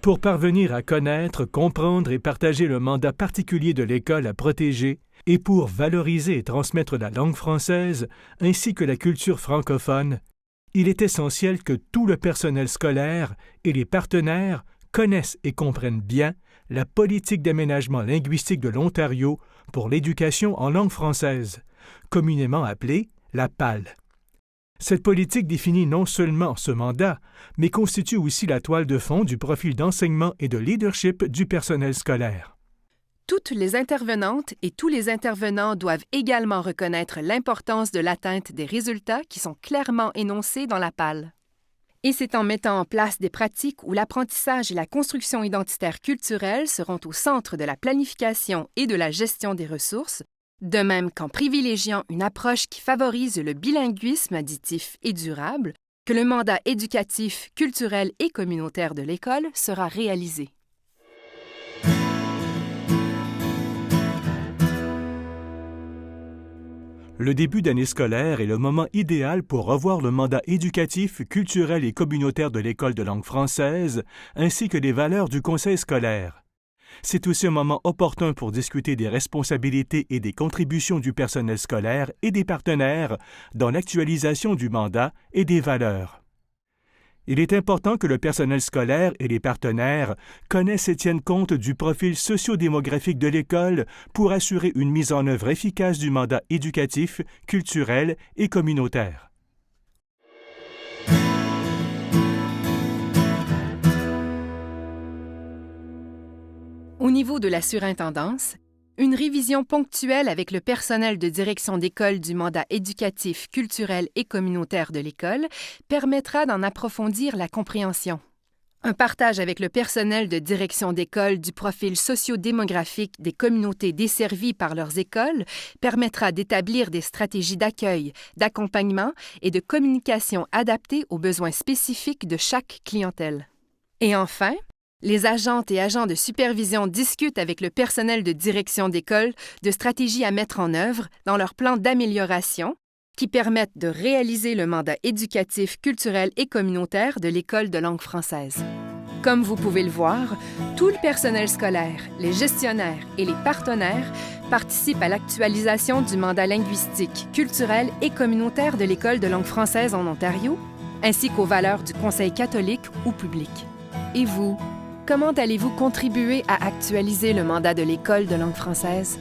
Pour parvenir à connaître, comprendre et partager le mandat particulier de l'école à protéger, et pour valoriser et transmettre la langue française, ainsi que la culture francophone, il est essentiel que tout le personnel scolaire et les partenaires connaissent et comprennent bien la politique d'aménagement linguistique de l'Ontario pour l'éducation en langue française, communément appelée la PAL. Cette politique définit non seulement ce mandat, mais constitue aussi la toile de fond du profil d'enseignement et de leadership du personnel scolaire. Toutes les intervenantes et tous les intervenants doivent également reconnaître l'importance de l'atteinte des résultats qui sont clairement énoncés dans la PAL. Et c'est en mettant en place des pratiques où l'apprentissage et la construction identitaire culturelle seront au centre de la planification et de la gestion des ressources, de même qu'en privilégiant une approche qui favorise le bilinguisme additif et durable, que le mandat éducatif, culturel et communautaire de l'école sera réalisé. Le début d'année scolaire est le moment idéal pour revoir le mandat éducatif, culturel et communautaire de l'École de langue française, ainsi que les valeurs du conseil scolaire. C'est aussi un moment opportun pour discuter des responsabilités et des contributions du personnel scolaire et des partenaires dans l'actualisation du mandat et des valeurs. Il est important que le personnel scolaire et les partenaires connaissent et tiennent compte du profil sociodémographique de l'école pour assurer une mise en œuvre efficace du mandat éducatif, culturel et communautaire. Au niveau de la surintendance, une révision ponctuelle avec le personnel de direction d'école du mandat éducatif, culturel et communautaire de l'école permettra d'en approfondir la compréhension. Un partage avec le personnel de direction d'école du profil socio-démographique des communautés desservies par leurs écoles permettra d'établir des stratégies d'accueil, d'accompagnement et de communication adaptées aux besoins spécifiques de chaque clientèle. Et enfin, les agentes et agents de supervision discutent avec le personnel de direction d'école de stratégies à mettre en œuvre dans leur plan d'amélioration qui permettent de réaliser le mandat éducatif, culturel et communautaire de l'École de langue française. Comme vous pouvez le voir, tout le personnel scolaire, les gestionnaires et les partenaires participent à l'actualisation du mandat linguistique, culturel et communautaire de l'École de langue française en Ontario, ainsi qu'aux valeurs du Conseil catholique ou public. Et vous? Comment allez-vous contribuer à actualiser le mandat de l'École de langue française?